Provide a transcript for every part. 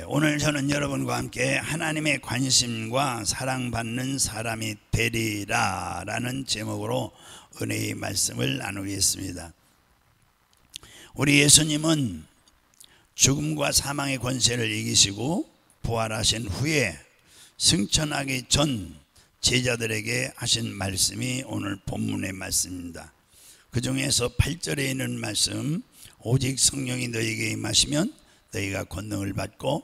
오늘 저는 여러분과 함께 하나님의 관심과 사랑받는 사람이 되리라 라는 제목으로 은혜의 말씀을 나누겠습니다. 우리 예수님은 죽음과 사망의 권세를 이기시고 부활하신 후에 승천하기 전 제자들에게 하신 말씀이 오늘 본문의 말씀입니다. 그 중에서 8절에 있는 말씀, 오직 성령이 너희에게 임하시면 너희가 권능을 받고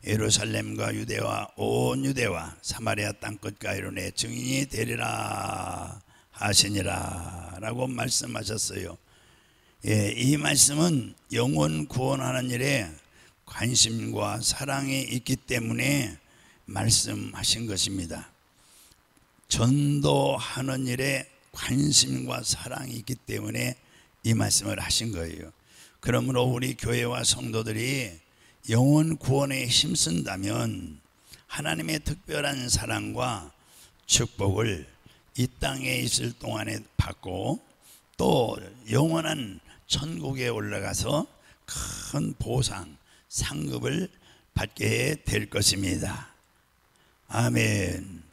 예루살렘과 유대와 온 유대와 사마리아 땅끝까지로 내 증인이 되리라 하시니라 라고 말씀하셨어요. 이 말씀은 영혼 구원하는 일에 관심과 사랑이 있기 때문에 말씀하신 것입니다. 전도하는 일에 관심과 사랑이 있기 때문에 이 말씀을 하신 거예요. 그러므로 우리 교회와 성도들이 영혼 구원에 힘쓴다면 하나님의 특별한 사랑과 축복을 이 땅에 있을 동안에 받고 또 영원한 천국에 올라가서 큰 보상, 상급을 받게 될 것입니다. 아멘.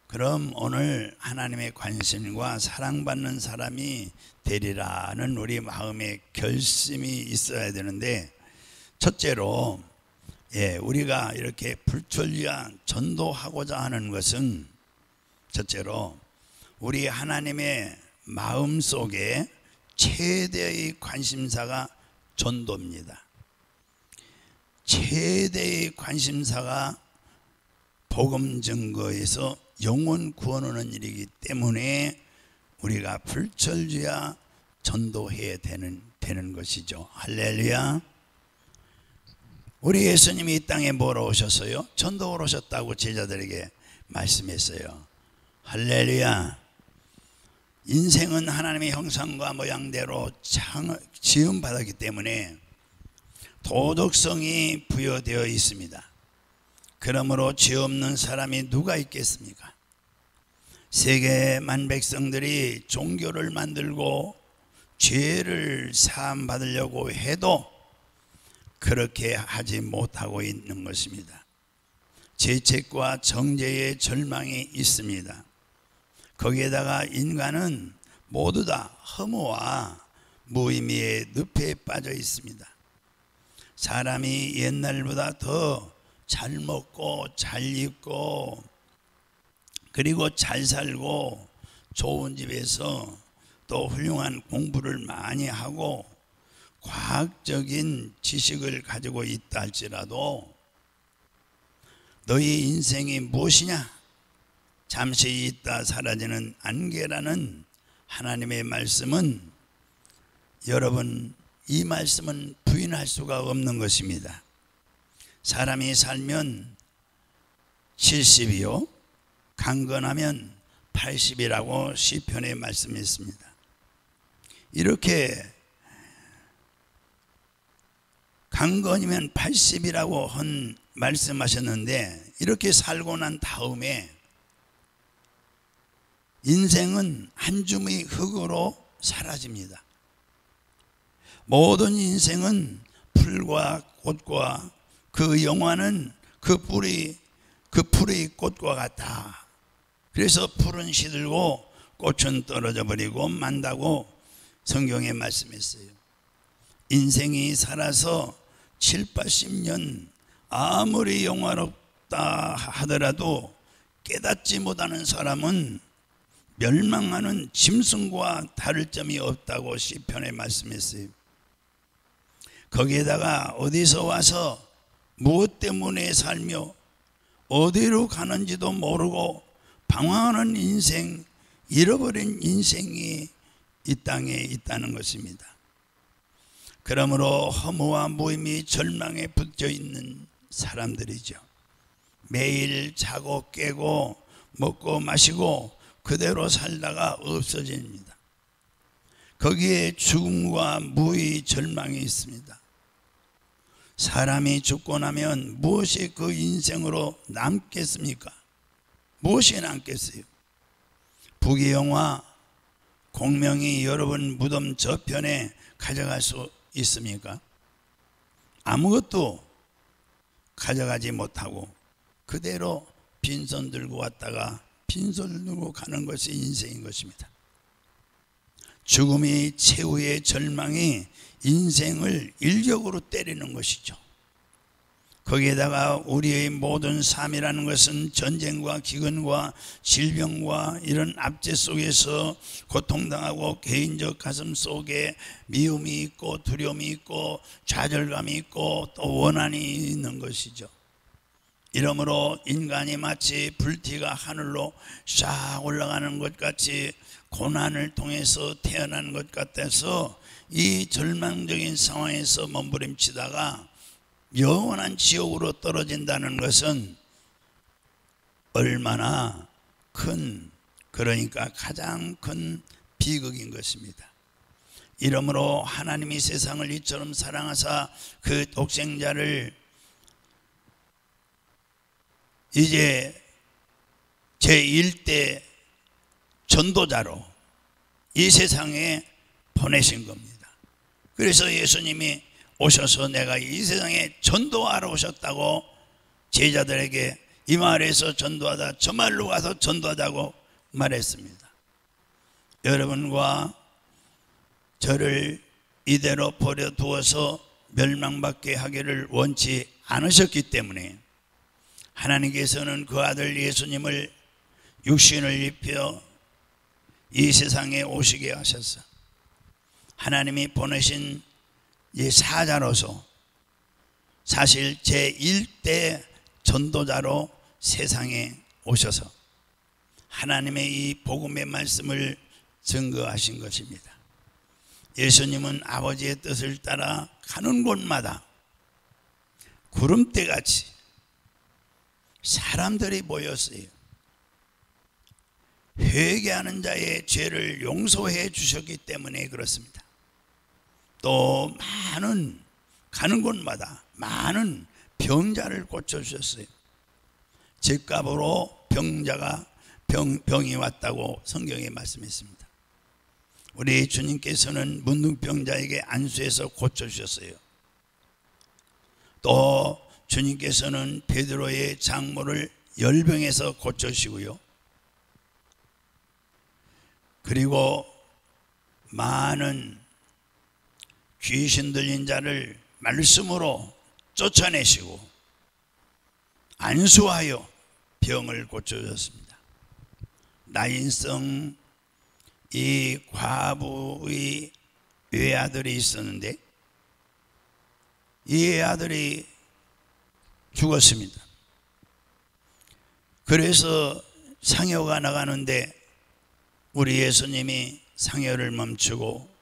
그럼 오늘 하나님의 관심과 사랑받는 사람이 되리라는 우리 마음에 결심이 있어야 되는데, 첫째로 우리가 이렇게 불철주야 전도하고자 하는 것은 첫째로 우리 하나님의 마음속에 최대의 관심사가 전도입니다. 최대의 관심사가 복음 증거에서 영혼 구원하는 일이기 때문에 우리가 불철주야 전도해야 되는 것이죠. 할렐루야. 우리 예수님이 이 땅에 뭐로 오셨어요? 전도하러 오셨다고 제자들에게 말씀했어요. 할렐루야. 인생은 하나님의 형상과 모양대로 지음받았기 때문에 도덕성이 부여되어 있습니다. 그러므로 죄 없는 사람이 누가 있겠습니까? 세계 만백성들이 종교를 만들고 죄를 사함 받으려고 해도 그렇게 하지 못하고 있는 것입니다. 죄책과 정죄의 절망이 있습니다. 거기에다가 인간은 모두 다 허무와 무의미의 늪에 빠져 있습니다. 사람이 옛날보다 더 잘 먹고 잘 입고 그리고 잘 살고 좋은 집에서 또 훌륭한 공부를 많이 하고 과학적인 지식을 가지고 있다 할지라도 너희 인생이 무엇이냐? 잠시 있다 사라지는 안개라는 하나님의 말씀은, 여러분, 이 말씀은 부인할 수가 없는 것입니다. 사람이 살면 70이요 강건하면 80이라고 시편에 말씀했습니다. 이렇게 강건이면 80이라고 말씀하셨는데, 이렇게 살고 난 다음에 인생은 한 줌의 흙으로 사라집니다. 모든 인생은 풀과 꽃과 그 영화는 그 풀의 꽃과 같다. 그래서 풀은 시들고 꽃은 떨어져 버리고 만다고 성경에 말씀했어요. 인생이 살아서 7, 80년 아무리 영화롭다 하더라도 깨닫지 못하는 사람은 멸망하는 짐승과 다를 점이 없다고 시편에 말씀했어요. 거기에다가 어디서 와서 무엇 때문에 살며 어디로 가는지도 모르고 방황하는 인생, 잃어버린 인생이 이 땅에 있다는 것입니다. 그러므로 허무와 무의미 절망에 붙여 있는 사람들이죠. 매일 자고 깨고 먹고 마시고 그대로 살다가 없어집니다. 거기에 죽음과 무의 절망이 있습니다. 사람이 죽고 나면 무엇이 그 인생으로 남겠습니까? 무엇이 남겠어요? 부귀영화, 공명이 여러분 무덤 저편에 가져갈 수 있습니까? 아무것도 가져가지 못하고 그대로 빈손 들고 왔다가 빈손 들고 가는 것이 인생인 것입니다. 죽음이 최후의 절망이 인생을 일격으로 때리는 것이죠. 거기에다가 우리의 모든 삶이라는 것은 전쟁과 기근과 질병과 이런 압제 속에서 고통당하고 개인적 가슴 속에 미움이 있고 두려움이 있고 좌절감이 있고 또 원한이 있는 것이죠. 이러므로 인간이 마치 불티가 하늘로 싹 올라가는 것 같이 고난을 통해서 태어난 것 같아서 이 절망적인 상황에서 몸부림치다가 영원한 지옥으로 떨어진다는 것은 얼마나 큰, 그러니까 가장 큰 비극인 것입니다. 이러므로 하나님이 세상을 이처럼 사랑하사 그 독생자를 이제 제1대 전도자로 이 세상에 보내신 겁니다. 그래서 예수님이 오셔서 내가 이 세상에 전도하러 오셨다고 제자들에게 이 마을에서 전도하다 저 마을로 가서 전도하자고 말했습니다. 여러분과 저를 이대로 버려두어서 멸망받게 하기를 원치 않으셨기 때문에 하나님께서는 그 아들 예수님을 육신을 입혀 이 세상에 오시게 하셨어. 하나님이 보내신 이 사자로서 사실 제1대 전도자로 세상에 오셔서 하나님의 이 복음의 말씀을 증거하신 것입니다. 예수님은 아버지의 뜻을 따라 가는 곳마다 구름대같이 사람들이 모였어요. 회개하는 자의 죄를 용서해 주셨기 때문에 그렇습니다. 또 많은 가는 곳마다 많은 병자를 고쳐주셨어요. 죗값으로 병이 왔다고 성경에 말씀했습니다. 우리 주님께서는 문둥병자에게 안수해서 고쳐주셨어요. 또 주님께서는 베드로의 장모를 열병에서 고쳐주시고요. 그리고 많은 귀신 들린 자를 말씀으로 쫓아내시고 안수하여 병을 고쳐주셨습니다. 나인성 이 과부의 외아들이 있었는데 이 외아들이 죽었습니다. 그래서 상여가 나가는데 우리 예수님이 상여를 멈추고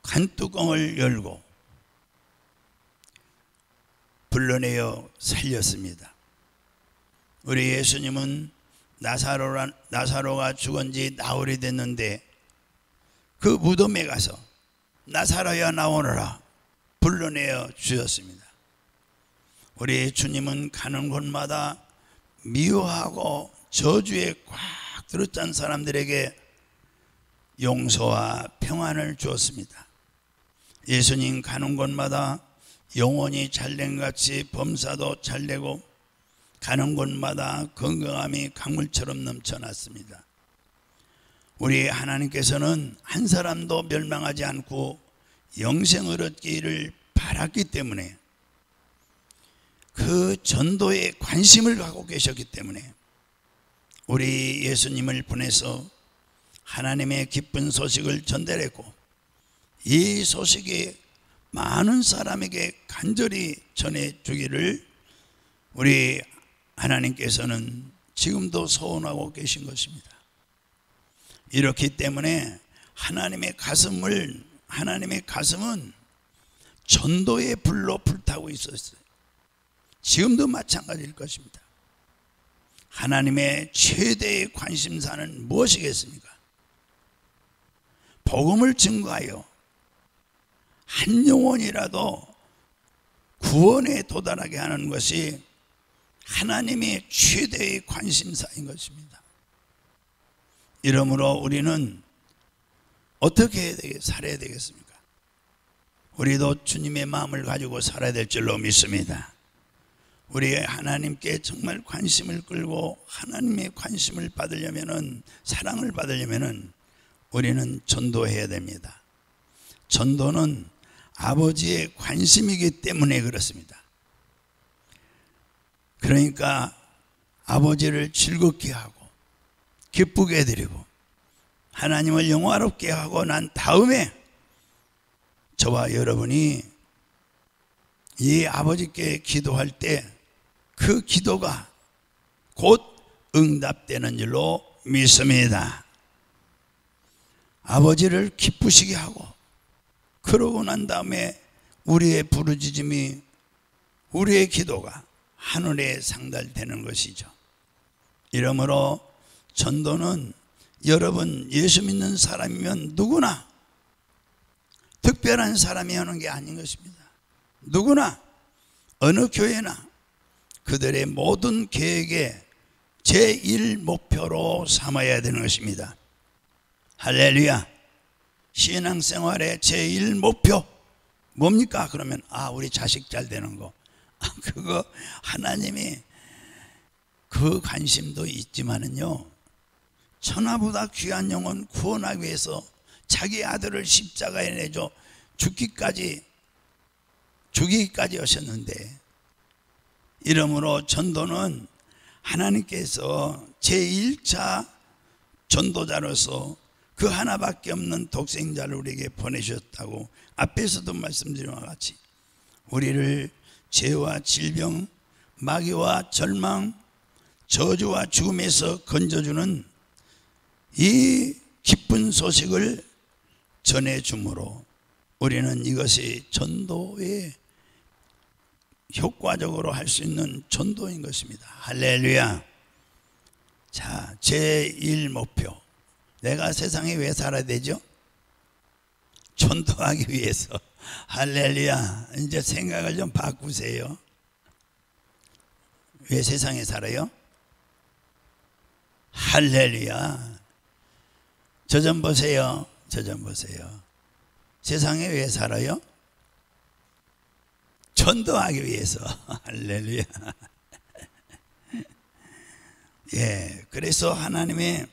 간뚜껑을 열고 불러내어 살렸습니다. 우리 예수님은 나사로가 죽은 지 나흘이 됐는데 그 무덤에 가서 나사로야 나오너라 불러내어 주셨습니다. 우리 주님은 가는 곳마다 미워하고 저주에 꽉 들었던 사람들에게 용서와 평안을 주었습니다. 예수님 가는 곳마다 영혼이 잘된같이 범사도 잘되고 가는 곳마다 건강함이 강물처럼 넘쳐났습니다. 우리 하나님께서는 한 사람도 멸망하지 않고 영생을 얻기를 바랐기 때문에 그 전도에 관심을 갖고 계셨기 때문에 우리 예수님을 보내서 하나님의 기쁜 소식을 전달했고 이 소식이 많은 사람에게 간절히 전해주기를 우리 하나님께서는 지금도 소원하고 계신 것입니다. 이렇기 때문에 하나님의 가슴은 전도의 불로 불타고 있었어요. 지금도 마찬가지일 것입니다. 하나님의 최대의 관심사는 무엇이겠습니까? 복음을 증거하여 한 영혼이라도 구원에 도달하게 하는 것이 하나님의 최대의 관심사인 것입니다. 이러므로 우리는 어떻게 살아야 되겠습니까? 우리도 주님의 마음을 가지고 살아야 될 줄로 믿습니다. 우리의 하나님께 정말 관심을 끌고 하나님의 관심을 받으려면은, 사랑을 받으려면은 우리는 전도해야 됩니다. 전도는 아버지의 관심이기 때문에 그렇습니다. 그러니까 아버지를 즐겁게 하고 기쁘게 해드리고 하나님을 영화롭게 하고 난 다음에 저와 여러분이 이 아버지께 기도할 때 그 기도가 곧 응답되는 줄로 믿습니다. 아버지를 기쁘시게 하고 그러고 난 다음에 우리의 부르짖음이, 우리의 기도가 하늘에 상달되는 것이죠. 이러므로 전도는 여러분 예수 믿는 사람이면 누구나, 특별한 사람이 하는 게 아닌 것입니다. 누구나 어느 교회나 그들의 모든 계획의 제1목표로 삼아야 되는 것입니다. 할렐루야. 신앙생활의 제1목표 뭡니까? 그러면 우리 자식 잘 되는 거. 그거 하나님이 그 관심도 있지만은요, 천하보다 귀한 영혼 구원하기 위해서 자기 아들을 십자가에 내줘 죽기까지 하셨는데, 이러므로 전도는 하나님께서 제1차 전도자로서 그 하나밖에 없는 독생자를 우리에게 보내셨다고 앞에서도 말씀드린 것 같이 우리를 죄와 질병, 마귀와 절망, 저주와 죽음에서 건져주는 이 기쁜 소식을 전해주므로 우리는 이것이 전도의 효과적으로 할 수 있는 전도인 것입니다. 할렐루야. 자, 제1목표. 내가 세상에 왜 살아야 되죠? 전도하기 위해서. 할렐루야. 이제 생각을 좀 바꾸세요. 왜 세상에 살아요? 할렐루야. 저 좀 보세요. 세상에 왜 살아요? 전도하기 위해서. 할렐루야. 예, 그래서 하나님의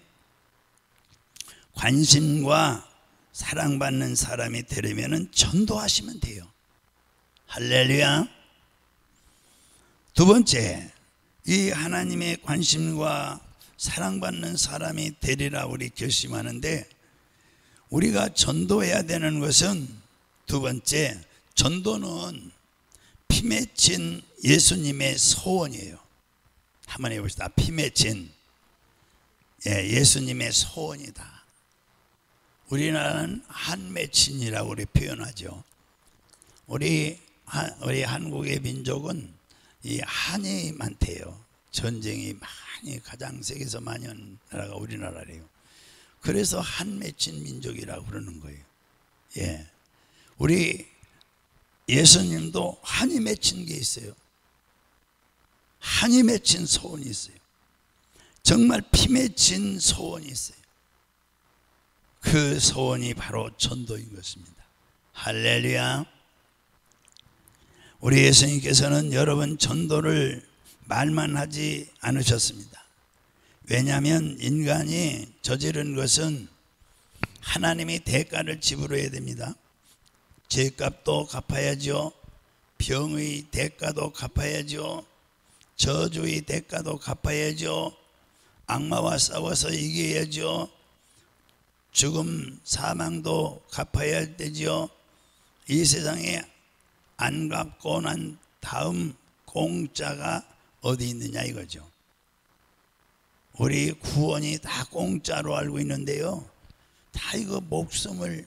관심과 사랑받는 사람이 되려면 전도하시면 돼요. 할렐루야. 두 번째, 이 하나님의 관심과 사랑받는 사람이 되리라 우리 결심하는데, 우리가 전도해야 되는 것은 두 번째, 전도는 피 맺힌 예수님의 소원이에요. 한번 해봅시다. 피 맺힌 예수님의 소원이다. 우리나라는 한 맺힌이라고 우리 표현하죠. 우리 한국의 민족은 이 한이 많대요. 전쟁이 많이, 가장 세계에서 많이 한 나라가 우리나라래요. 그래서 한 맺힌 민족이라고 그러는 거예요. 예, 우리 예수님도 한이 맺힌 게 있어요. 한이 맺힌 소원이 있어요. 정말 피 맺힌 소원이 있어요. 그 소원이 바로 전도인 것입니다. 할렐루야. 우리 예수님께서는 여러분 전도를 말만 하지 않으셨습니다. 왜냐하면 인간이 저지른 것은 하나님이 대가를 지불해야 됩니다. 죄값도 갚아야죠. 병의 대가도 갚아야죠. 저주의 대가도 갚아야죠. 악마와 싸워서 이겨야죠. 죽음, 사망도 갚아야 되죠. 이 세상에 안 갚고 난 다음 공짜가 어디 있느냐 이거죠. 우리 구원이 다 공짜로 알고 있는데요, 다 이거 목숨을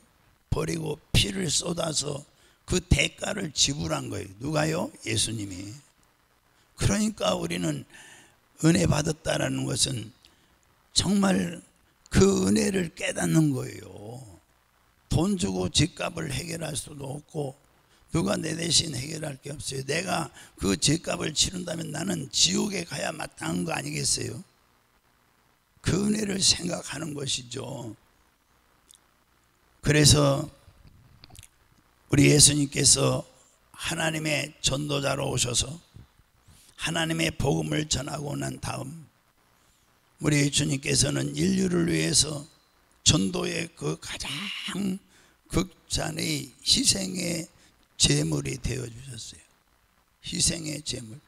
버리고 피를 쏟아서 그 대가를 지불한 거예요. 누가요? 예수님이. 그러니까 우리는 은혜 받았다라는 것은 정말 그 은혜를 깨닫는 거예요. 돈 주고 집값을 해결할 수도 없고 누가 내 대신 해결할 게 없어요. 내가 그 집값을 치른다면 나는 지옥에 가야 마땅한 거 아니겠어요? 그 은혜를 생각하는 것이죠. 그래서 우리 예수님께서 하나님의 전도자로 오셔서 하나님의 복음을 전하고 난 다음 우리 주님께서는 인류를 위해서 전도의 그 가장 극찬의 희생의 제물이 되어 주셨어요. 희생의 제물.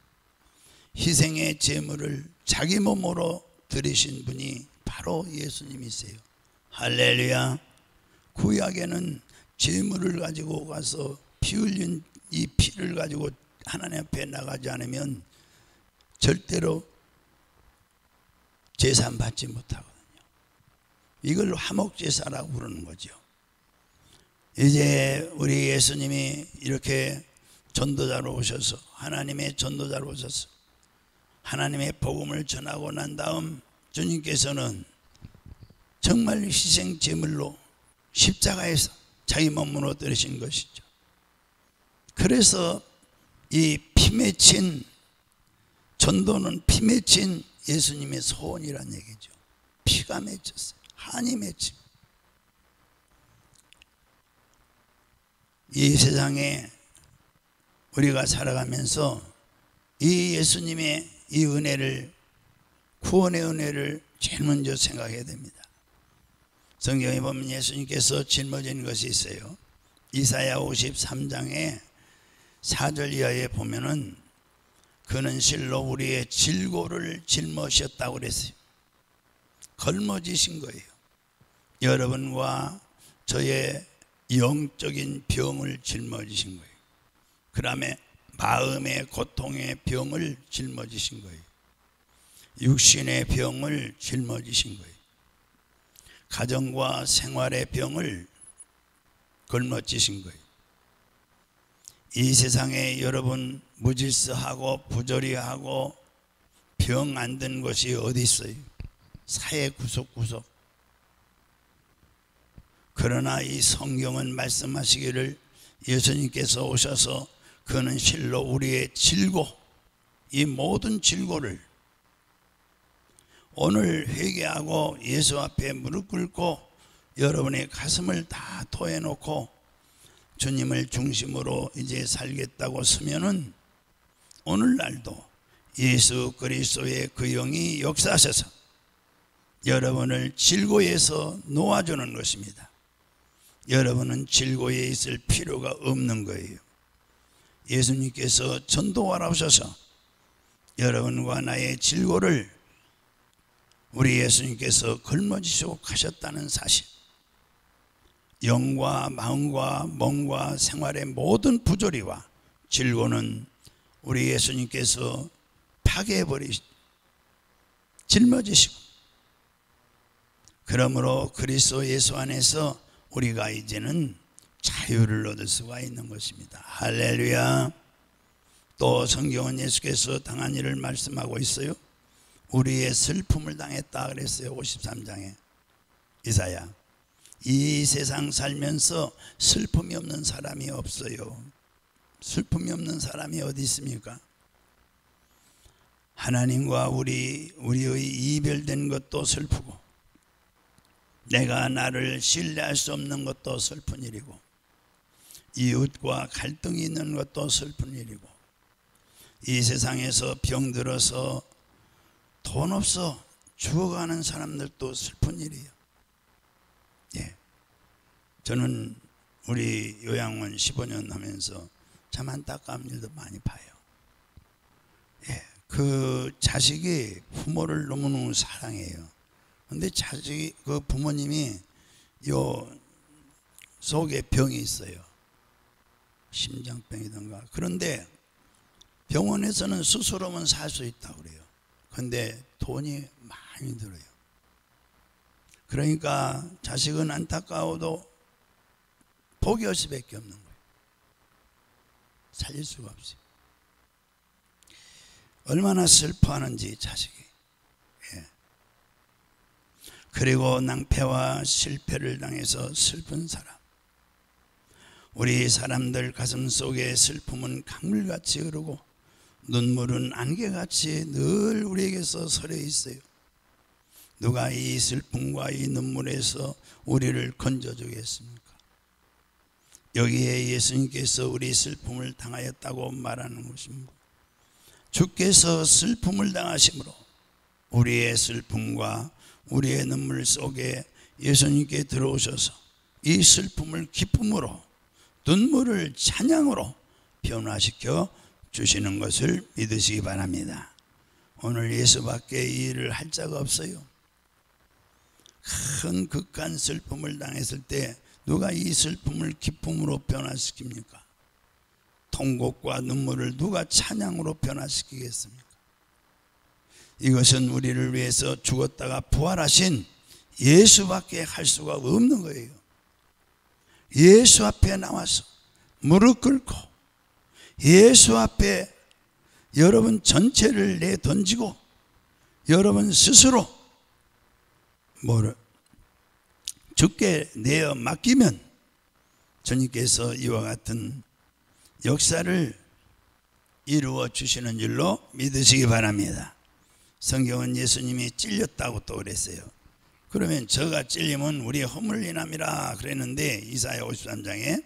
희생의 제물을 자기 몸으로 드리신 분이 바로 예수님이세요. 할렐루야. 구약에는 제물을 가지고 가서 피 흘린 이 피를 가지고 하나님 앞에 나가지 않으면 절대로 제산 받지 못하거든요. 이걸 화목제사라고 부르는 거죠. 이제 우리 예수님이 이렇게 전도자로 오셔서 하나님의 전도자로 오셔서 하나님의 복음을 전하고 난 다음 주님께서는 정말 희생 제물로 십자가에서 자기 몸으로 들으신 것이죠. 그래서 이 피 맺힌 전도는 피 맺힌 예수님의 소원이란 얘기죠. 피가 맺혔어요. 한이 맺힌. 이 세상에 우리가 살아가면서 이 예수님의 이 은혜를, 구원의 은혜를 제일 먼저 생각해야 됩니다. 성경에 보면 예수님께서 짊어진 것이 있어요. 이사야 53장에 4절 이하에 보면은 그는 실로 우리의 질고를 짊어졌다고 그랬어요. 걸머지신 거예요. 여러분과 저의 영적인 병을 짊어지신 거예요. 그 다음에 마음의 고통의 병을 짊어지신 거예요. 육신의 병을 짊어지신 거예요. 가정과 생활의 병을 걸머지신 거예요. 이 세상에 여러분 무질서하고 부조리하고 병 안 든 것이 어디 있어요? 사회 구석구석. 그러나 이 성경은 말씀하시기를 예수님께서 오셔서 그는 실로 우리의 질고, 이 모든 질고를 오늘 회개하고 예수 앞에 무릎 꿇고 여러분의 가슴을 다 토해놓고 주님을 중심으로 이제 살겠다고 서면은 오늘날도 예수 그리스도의 그 영이 역사하셔서 여러분을 질고에서 놓아주는 것입니다. 여러분은 질고에 있을 필요가 없는 거예요. 예수님께서 전도하러 오셔서 여러분과 나의 질고를 우리 예수님께서 걸머지시고 가셨다는 사실, 영과 마음과 몸과 생활의 모든 부조리와 질고는 우리 예수님께서 파괴해버리시고 짊어지시고, 그러므로 그리스도 예수 안에서 우리가 이제는 자유를 얻을 수가 있는 것입니다. 할렐루야. 또 성경은 예수께서 당한 일을 말씀하고 있어요. 우리의 슬픔을 당했다 그랬어요. 53장에 이사야. 이 세상 살면서 슬픔이 없는 사람이 없어요. 슬픔이 없는 사람이 어디 있습니까? 하나님과 우리의 이별된 것도 슬프고, 내가 나를 신뢰할 수 없는 것도 슬픈 일이고, 이웃과 갈등이 있는 것도 슬픈 일이고, 이 세상에서 병들어서 돈 없어 죽어가는 사람들도 슬픈 일이에요. 예. 저는 우리 요양원 15년 하면서 참 안타까운 일도 많이 봐요. 예. 그 자식이 부모를 너무너무 사랑해요. 근데 자식이, 그 부모님이 요 속에 병이 있어요. 심장병이든가. 그런데 병원에서는 스스로만 살 수 있다고 그래요. 근데 돈이 많이 들어요. 그러니까 자식은 안타까워도 포기할 수밖에 없는 거예요. 살릴 수가 없어요. 얼마나 슬퍼하는지 자식이. 예. 그리고 낭패와 실패를 당해서 슬픈 사람. 우리 사람들 가슴 속에 슬픔은 강물같이 흐르고 눈물은 안개같이 늘 우리에게서 서려 있어요. 누가 이 슬픔과 이 눈물에서 우리를 건져주겠습니까? 여기에 예수님께서 우리 슬픔을 당하였다고 말하는 것입니다. 주께서 슬픔을 당하심으로 우리의 슬픔과 우리의 눈물 속에 예수님께 들어오셔서 이 슬픔을 기쁨으로 눈물을 찬양으로 변화시켜 주시는 것을 믿으시기 바랍니다. 오늘 예수밖에 이 일을 할 자가 없어요. 큰 극한 슬픔을 당했을 때 누가 이 슬픔을 기쁨으로 변화시킵니까? 통곡과 눈물을 누가 찬양으로 변화시키겠습니까? 이것은 우리를 위해서 죽었다가 부활하신 예수밖에 할 수가 없는 거예요. 예수 앞에 나와서 무릎 꿇고 예수 앞에 여러분 전체를 내던지고 여러분 스스로 주께 내어 맡기면 주님께서 이와 같은 역사를 이루어 주시는 줄로 믿으시기 바랍니다. 성경은 예수님이 찔렸다고 또 그랬어요. 그러면 저가 찔리면 우리 허물 인함이라 그랬는데 이사야 53장에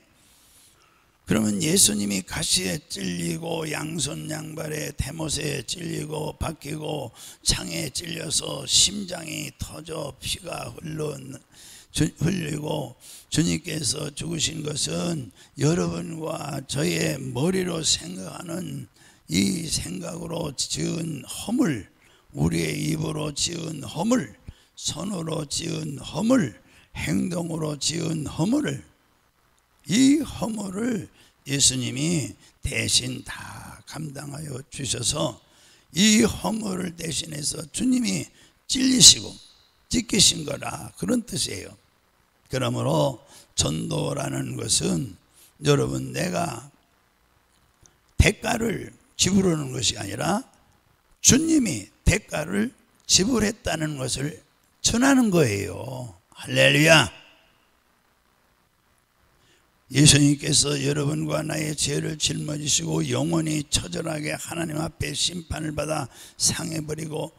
그러면 예수님이 가시에 찔리고 양손 양발에 대못에 찔리고 박히고 창에 찔려서 심장이 터져 피가 흘리고 주님께서 죽으신 것은 여러분과 저의 머리로 생각하는 이 생각으로 지은 허물, 우리의 입으로 지은 허물, 손으로 지은 허물, 행동으로 지은 허물을, 이 허물을 예수님이 대신 다 감당하여 주셔서 이 허물을 대신해서 주님이 찔리시고 찢기신 거라, 그런 뜻이에요. 그러므로 전도라는 것은 여러분 내가 대가를 지불하는 것이 아니라 주님이 대가를 지불했다는 것을 전하는 거예요. 할렐루야. 예수님께서 여러분과 나의 죄를 짊어지시고 영원히 처절하게 하나님 앞에 심판을 받아 상해버리고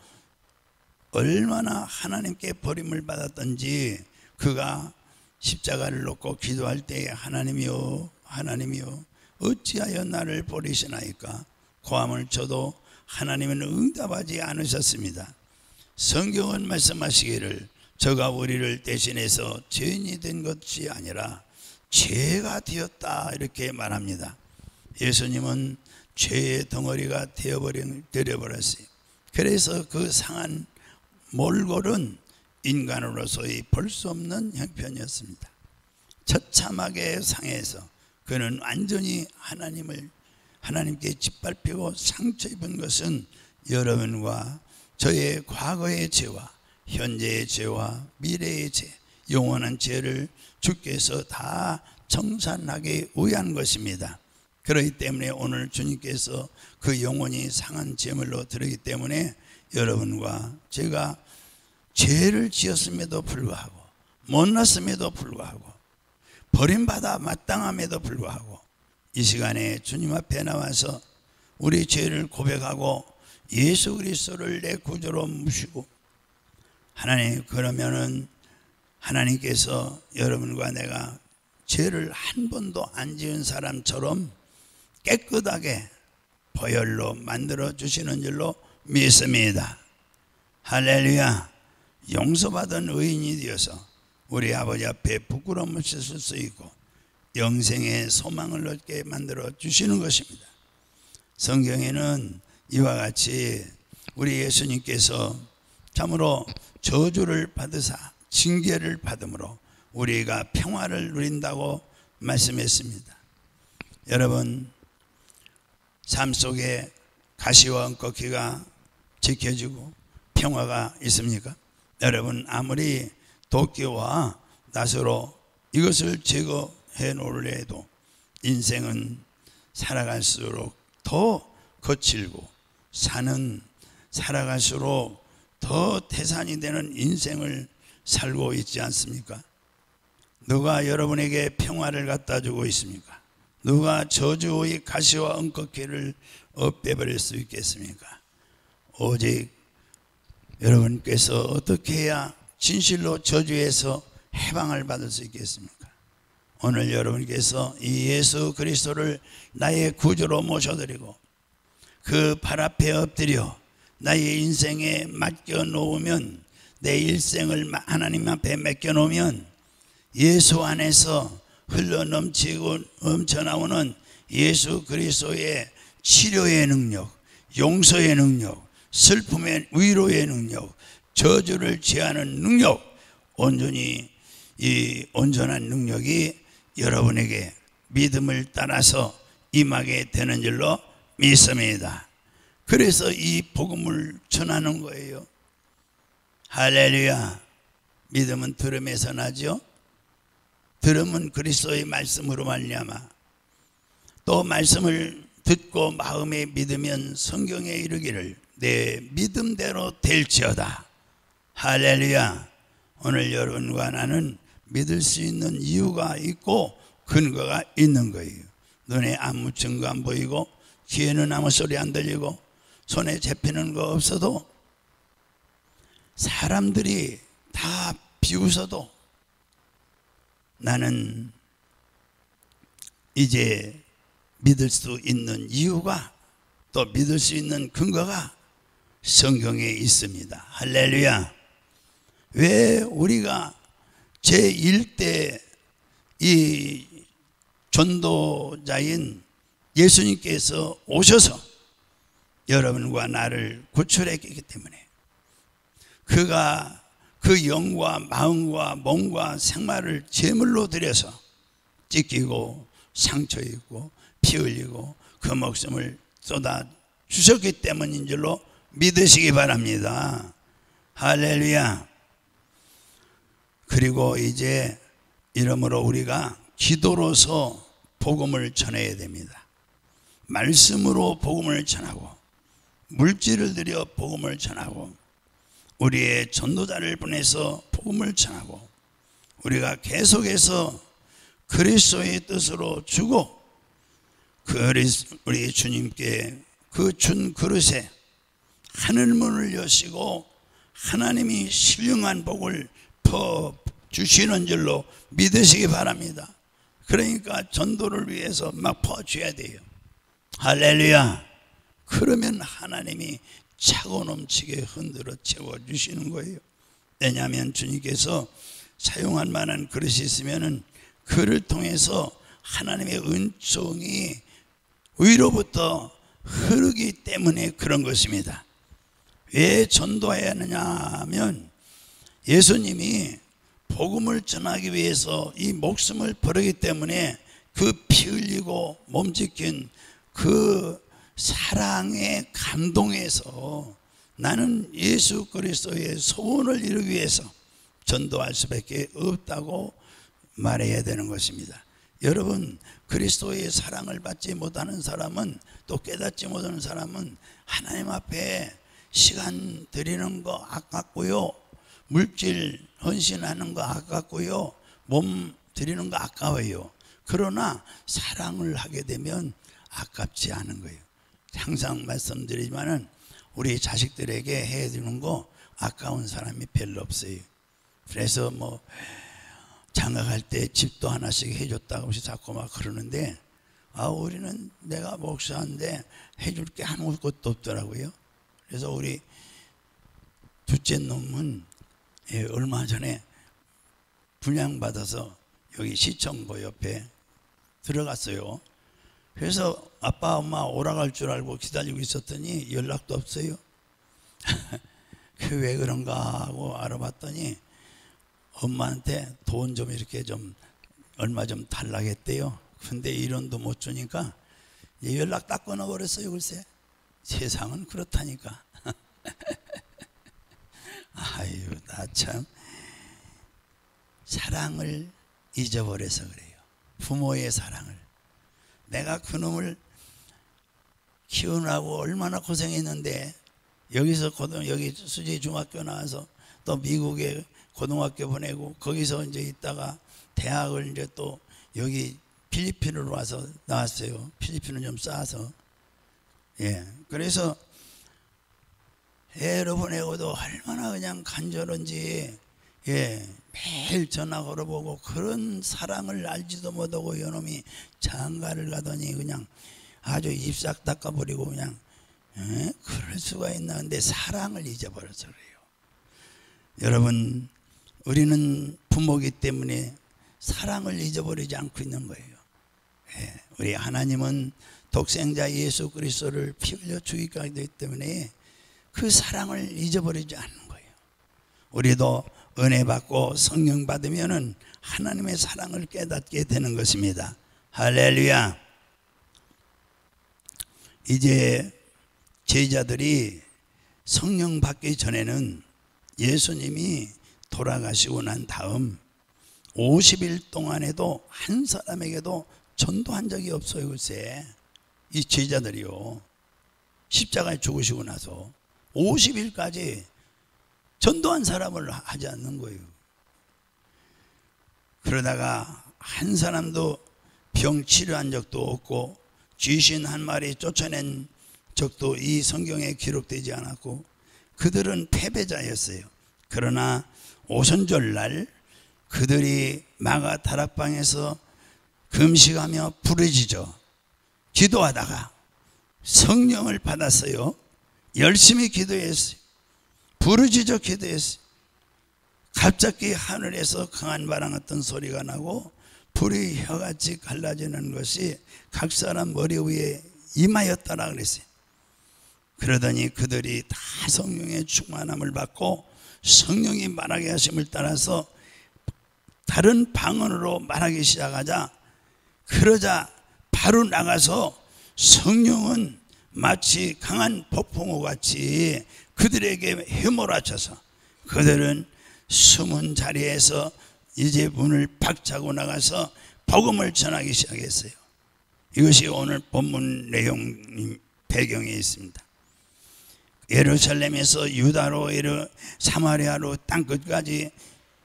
얼마나 하나님께 버림을 받았던지, 그가 십자가를 놓고 기도할 때에 하나님이여 하나님이여 어찌하여 나를 버리시나이까 고함을 쳐도 하나님은 응답하지 않으셨습니다. 성경은 말씀하시기를 저가 우리를 대신해서 죄인이 된 것이 아니라 죄가 되었다, 이렇게 말합니다. 예수님은 죄의 덩어리가 되어버렸어요. 그래서 그 상한 몰골은 인간으로서의 볼 수 없는 형편이었습니다. 처참하게 상해서 그는 완전히 하나님께 짓밟히고 상처 입은 것은 여러분과 저의 과거의 죄와 현재의 죄와 미래의 죄, 영원한 죄를 주께서 다 청산하기 위한 것입니다. 그렇기 때문에 오늘 주님께서 그 영원히 상한 제물로 드리기 때문에 여러분과 제가 죄를 지었음에도 불구하고, 못났음에도 불구하고, 버림받아 마땅함에도 불구하고 이 시간에 주님 앞에 나와서 우리 죄를 고백하고 예수 그리스도를 내 구주로 모시고, 하나님, 그러면은 하나님께서 여러분과 내가 죄를 한 번도 안 지은 사람처럼 깨끗하게 보혈로 만들어 주시는 줄로 믿습니다. 할렐루야. 용서받은 의인이 되어서 우리 아버지 앞에 부끄러움을 씻을 수 있고 영생의 소망을 얻게 만들어 주시는 것입니다. 성경에는 이와 같이 우리 예수님께서 참으로 저주를 받으사 징계를 받음으로 우리가 평화를 누린다고 말씀했습니다. 여러분, 삶 속에 가시와 은꺾기가 지켜지고 평화가 있습니까? 여러분, 아무리 도끼와 낫으로 이것을 제거해 놓으려도 인생은 살아갈수록 더 거칠고 산은 살아갈수록 더 태산이 되는 인생을 살고 있지 않습니까? 누가 여러분에게 평화를 갖다 주고 있습니까? 누가 저주의 가시와 은꺾기를 없애버릴 수 있겠습니까? 오직 여러분께서 어떻게 해야 진실로 저주에서 해방을 받을 수 있겠습니까? 오늘 여러분께서 이 예수 그리스도를 나의 구주로 모셔드리고 그 발 앞에 엎드려 나의 인생에 맡겨 놓으면, 내 일생을 하나님 앞에 맡겨 놓으면 예수 안에서 흘러 넘치고 넘쳐나오는 예수 그리스도의 치료의 능력, 용서의 능력, 슬픔의 위로의 능력, 저주를 제하는 능력, 온전히 이 온전한 능력이 여러분에게 믿음을 따라서 임하게 되는 줄로 믿습니다. 그래서 이 복음을 전하는 거예요. 할렐루야. 믿음은 들음에서 나죠. 들음은 그리스도의 말씀으로 말미암아, 또 말씀을 듣고 마음에 믿으면 성경에 이르기를 내 믿음대로 될지어다. 할렐루야. 오늘 여러분과 나는 믿을 수 있는 이유가 있고 근거가 있는 거예요. 눈에 아무 증거 안 보이고 귀에는 아무 소리 안 들리고 손에 잡히는 거 없어도, 사람들이 다 비웃어도 나는 이제 믿을 수 있는 이유가, 또 믿을 수 있는 근거가 성경에 있습니다. 할렐루야. 왜 우리가 제1대 이 전도자인 예수님께서 오셔서 여러분과 나를 구출했기 때문에, 그가 그 영과 마음과 몸과 생활을 제물로 드려서 찢기고 상처 입고 피 흘리고 그 목숨을 쏟아 주셨기 때문인 줄로 믿으시기 바랍니다. 할렐루야. 그리고 이제 이러므로 우리가 기도로서 복음을 전해야 됩니다. 말씀으로 복음을 전하고, 물질을 들여 복음을 전하고, 우리의 전도자를 보내서 복음을 전하고, 우리가 계속해서 그리스도의 뜻으로 주고, 우리 주님께 그 준 그릇에 하늘문을 여시고 하나님이 신령한 복을 퍼 주시는 줄로 믿으시기 바랍니다. 그러니까 전도를 위해서 막 퍼줘야 돼요. 할렐루야. 그러면 하나님이 차고 넘치게 흔들어 채워주시는 거예요. 왜냐하면 주님께서 사용할 만한 그릇이 있으면 그를 통해서 하나님의 은총이 위로부터 흐르기 때문에 그런 것입니다. 왜 전도해야 하느냐 하면, 예수님이 복음을 전하기 위해서 이 목숨을 버리기 때문에 그 피 흘리고 몸짓긴 그 사랑에 감동해서 나는 예수 그리스도의 소원을 이루기 위해서 전도할 수밖에 없다고 말해야 되는 것입니다. 여러분, 그리스도의 사랑을 받지 못하는 사람은, 또 깨닫지 못하는 사람은 하나님 앞에 시간 드리는 거 아깝고요, 물질 헌신하는 거 아깝고요, 몸 드리는 거 아까워요. 그러나 사랑을 하게 되면 아깝지 않은 거예요. 항상 말씀드리지만은 우리 자식들에게 해주는 거 아까운 사람이 별로 없어요. 그래서 뭐 장가갈 때 집도 하나씩 해줬다고 자꾸 막 그러는데, 우리는 내가 목사인데 해줄 게 아무것도 없더라고요. 그래서 우리 둘째 놈은 얼마 전에 분양받아서 여기 시청고 옆에 들어갔어요. 그래서 아빠 엄마 오라갈 줄 알고 기다리고 있었더니 연락도 없어요. 왜 그런가 하고 알아봤더니 엄마한테 돈 좀 이렇게 좀 얼마 좀 달라겠대요. 근데 1원도 못 주니까 연락 딱 끊어버렸어요. 글쎄, 세상은 그렇다니까. 아유, 나 참 사랑을 잊어버려서 그래요. 부모의 사랑을. 내가 그놈을 키우느라고 얼마나 고생했는데, 여기서 여기 수지 중학교 나와서 또 미국에 고등학교 보내고, 거기서 이제 있다가 대학을 이제 또 여기 필리핀으로 와서 나왔어요. 필리핀을 좀 쌓아서. 그래서 애를 보내고도 얼마나 그냥 간절한지, 매일 전화 걸어보고, 그런 사랑을 알지도 못하고 이놈이 장가를 가더니 그냥 아주 입싹 닦아버리고 그냥 그럴 수가 있나. 근데 사랑을 잊어버려서 그래요. 여러분, 우리는 부모기 때문에 사랑을 잊어버리지 않고 있는 거예요. 우리 하나님은 독생자 예수 그리스도를 피 흘려 죽이기까지 되기 때문에 그 사랑을 잊어버리지 않는 거예요. 우리도 은혜 받고 성령 받으면은 하나님의 사랑을 깨닫게 되는 것입니다. 할렐루야. 이제 제자들이 성령 받기 전에는 예수님이 돌아가시고 난 다음 50일 동안에도 한 사람에게도 전도한 적이 없어요. 글쎄, 이 제자들이요, 십자가에 죽으시고 나서 50일까지 전도한 사람을 하지 않는 거예요. 그러다가 한 사람도 병 치료한 적도 없고 귀신 한 마리 쫓아낸 적도 이 성경에 기록되지 않았고 그들은 패배자였어요. 그러나 오순절날 그들이 마가 다락방에서 금식하며 부르짖어 기도하다가 성령을 받았어요. 열심히 기도했어요. 부르짖어 기도했어요. 갑자기 하늘에서 강한 바람 같은 소리가 나고 불이 혀같이 갈라지는 것이 각 사람 머리 위에 임하였다라 그랬어요. 그러더니 그들이 다 성령의 충만함을 받고 성령이 말하게 하심을 따라서 다른 방언으로 말하기 시작하자, 그러자 바로 나가서 성령은 마치 강한 폭풍우 같이 그들에게 휘몰아쳐서 그들은 숨은 자리에서 이제 문을 박차고 나가서 복음을 전하기 시작했어요. 이것이 오늘 본문 내용 배경에 있습니다. 예루살렘에서 유다로 사마리아로 땅끝까지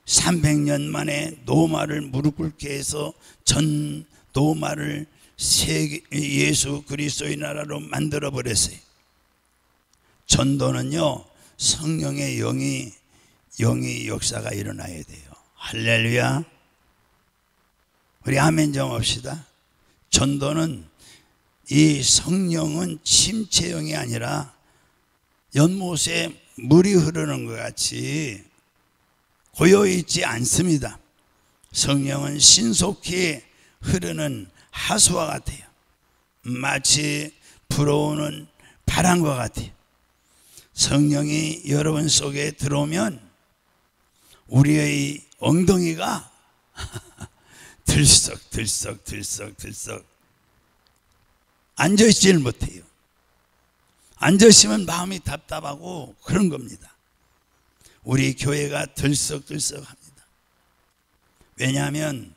300년 만에 노마를 무릎 꿇게 해서 전 노마를 예수 그리스도의 나라로 만들어 버렸어요. 전도는요, 성령의 영이 역사가 일어나야 돼요. 할렐루야. 우리 아멘 좀 합시다. 전도는, 이 성령은 침체형이 아니라 연못에 물이 흐르는 것 같이 고여있지 않습니다. 성령은 신속히 흐르는 하수와 같아요. 마치 불어오는 바람과 같아요. 성령이 여러분 속에 들어오면 우리의 엉덩이가 들썩 앉아있지를 못해요. 앉아있으면 마음이 답답하고 그런 겁니다. 우리 교회가 들썩들썩합니다. 왜냐하면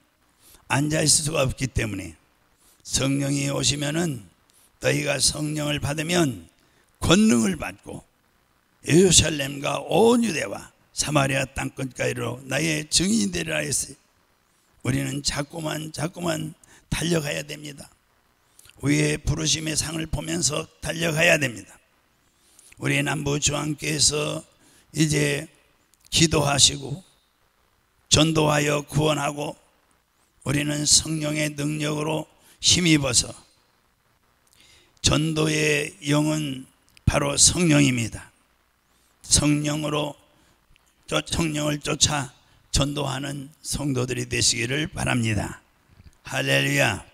앉아있을 수가 없기 때문에. 성령이 오시면은 너희가 성령을 받으면 권능을 받고 예루살렘과 온 유대와 사마리아 땅끝까지로 나의 증인이 되리라 했어요. 우리는 자꾸만 달려가야 됩니다. 위의 부르심의 상을 보면서 달려가야 됩니다. 우리 남부중앙교회에서 이제 기도하시고 전도하여 구원하고 우리는 성령의 능력으로 힘입어서, 전도의 영은 바로 성령입니다. 성령을 쫓아 전도하는 성도들이 되시기를 바랍니다. 할렐루야.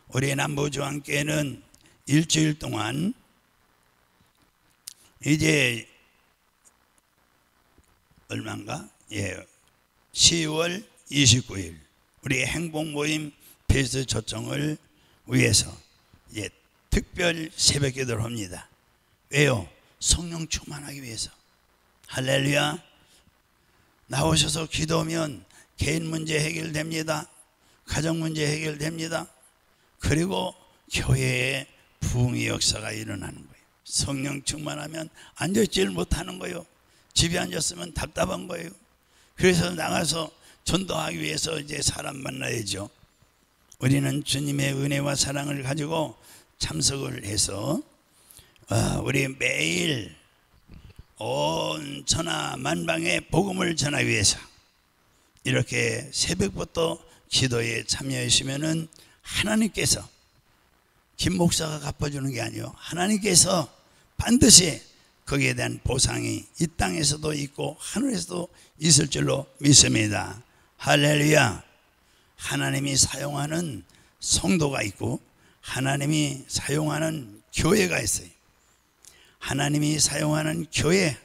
우리 남부중앙교회는 일주일 동안 이제 얼마인가? 10월 29일 우리 행복모임 베이스 초청을 위해서 특별 새벽 기도를 합니다. 왜요? 성령 충만하기 위해서. 할렐루야. 나오셔서 기도하면 개인 문제 해결됩니다. 가정 문제 해결됩니다. 그리고 교회에 부흥의 역사가 일어나는 거예요. 성령 충만하면 앉아있지를 못하는 거예요. 집에 앉았으면 답답한 거예요. 그래서 나가서 전도하기 위해서 이제 사람 만나야죠. 우리는 주님의 은혜와 사랑을 가지고 참석을 해서 우리 매일 온 천하 만방에 복음을 전하기 위해서 이렇게 새벽부터 기도에 참여하시면은 하나님께서, 김 목사가 갚아주는 게 아니요, 하나님께서 반드시 거기에 대한 보상이 이 땅에서도 있고 하늘에서도 있을 줄로 믿습니다. 할렐루야. 하나님이 사용하는 성도가 있고 하나님이 사용하는 교회가 있어요. 하나님이 사용하는 교회,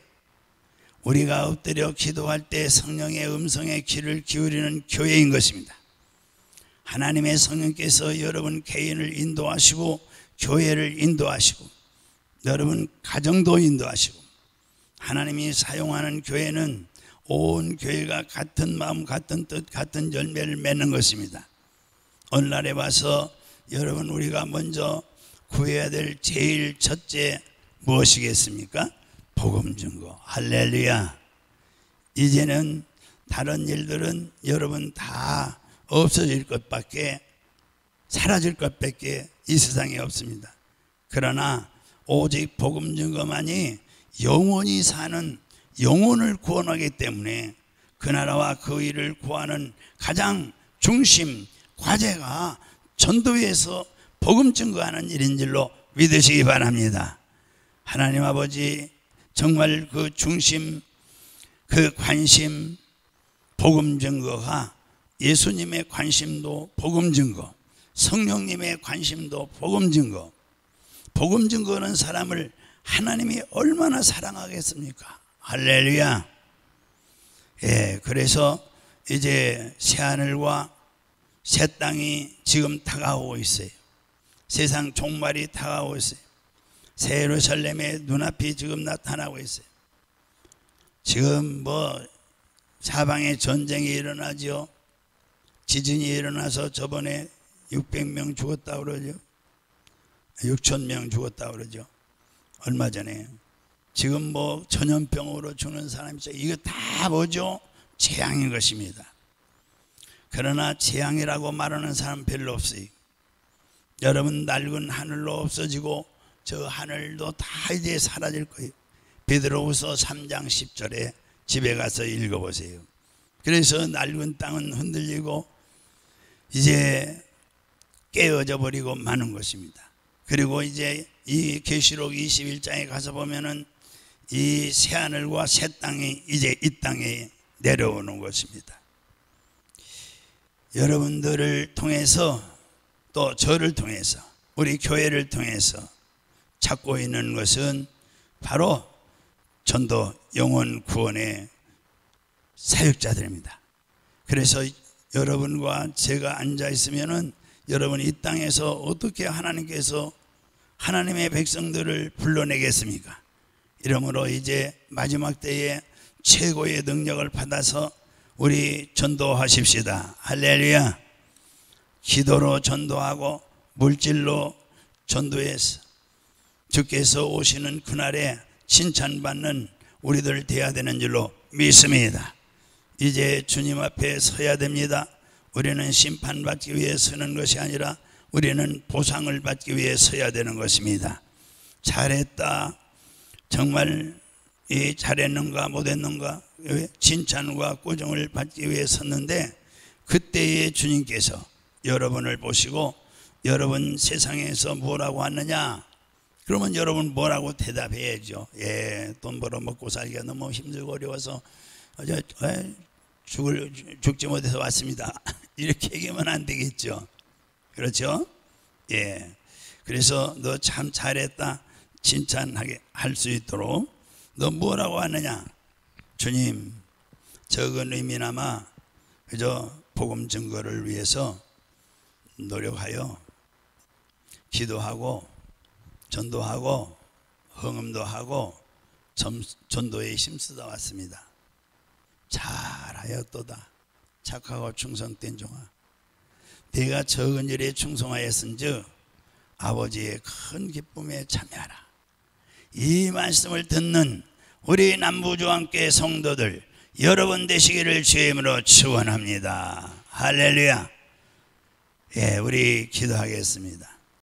우리가 엎드려 기도할 때 성령의 음성에 귀를 기울이는 교회인 것입니다. 하나님의 성령께서 여러분 개인을 인도하시고 교회를 인도하시고 여러분 가정도 인도하시고 하나님이 사용하는 교회는 온 교회가 같은 마음 같은 뜻 같은 열매를 맺는 것입니다. 오늘날에 와서 여러분 우리가 먼저 구해야 될 제일 첫째 무엇이겠습니까? 복음 증거. 할렐루야. 이제는 다른 일들은 여러분 다 없어질 것밖에 사라질 것밖에 이 세상에 없습니다. 그러나 오직 복음 증거만이 영원히 사는 영혼을 구원하기 때문에 그 나라와 그 일을 구하는 가장 중심 과제가 전도에서 복음 증거하는 일인 줄로 믿으시기 바랍니다. 하나님 아버지 정말 그 중심 그 관심 복음 증거가 예수님의 관심도 복음 증거, 성령님의 관심도 복음 증거. 복음 증거는 사람을 하나님이 얼마나 사랑하겠습니까? 할렐루야. 예, 그래서 이제 새하늘과 새 땅이 지금 다가오고 있어요. 세상 종말이 다가오고 있어요. 새 예루살렘의 눈앞이 지금 나타나고 있어요. 지금 사방에 전쟁이 일어나죠. 지진이 일어나서 저번에 600명 죽었다 그러죠. 6,000명 죽었다 그러죠. 얼마 전에. 지금 전염병으로 죽는 사람이 있어요. 이거 다 뭐죠? 재앙인 것입니다. 그러나 재앙이라고 말하는 사람 별로 없어요. 여러분 낡은 하늘로 없어지고 저 하늘도 다 이제 사라질 거예요. 베드로후서 3장 10절에 집에 가서 읽어보세요. 그래서 낡은 땅은 흔들리고 이제 깨어져 버리고 마는 것입니다. 그리고 이제 이 계시록 21장에 가서 보면은 이 새하늘과 새 땅이 이제 이 땅에 내려오는 것입니다. 여러분들을 통해서 또 저를 통해서 우리 교회를 통해서 찾고 있는 것은 바로 전도 영혼 구원의 사역자들입니다. 그래서 여러분과 제가 앉아 있으면은 여러분 이 땅에서 어떻게 하나님께서 하나님의 백성들을 불러내겠습니까? 이러므로 이제 마지막 때에 최고의 능력을 받아서 우리 전도하십시다. 할렐루야. 기도로 전도하고 물질로 전도해서 주께서 오시는 그날에 칭찬받는 우리들 되어야 되는 줄로 믿습니다. 이제 주님 앞에 서야 됩니다. 우리는 심판받기 위해 서는 것이 아니라 우리는 보상을 받기 위해 서야 되는 것입니다. 잘했다, 정말 잘했는가 못했는가 칭찬과 꾸중을 받기 위해 섰는데 그때에 주님께서 여러분을 보시고 여러분 세상에서 뭐라고 하느냐? 그러면 여러분 뭐라고 대답해야죠? 예, 돈 벌어 먹고 살기가 너무 힘들고 어려워서 죽지 못해서 왔습니다. 이렇게 얘기하면 안 되겠죠. 그렇죠? 예. 그래서 너 참 잘했다 칭찬하게 할 수 있도록 너 뭐라고 하느냐? 주님, 적은 의미나마 그저 복음 증거를 위해서 노력하여 기도하고 전도하고 헌금도 하고 전도에 힘쓰다 왔습니다. 잘하였도다. 착하고 충성된 종아, 네가 적은 일에 충성하였은즉 아버지의 큰 기쁨에 참여하라. 이 말씀을 듣는 우리 남부주안교회 성도들 여러분 되시기를 주의 이름으로 축원합니다. 할렐루야. 예, 우리 기도하겠습니다.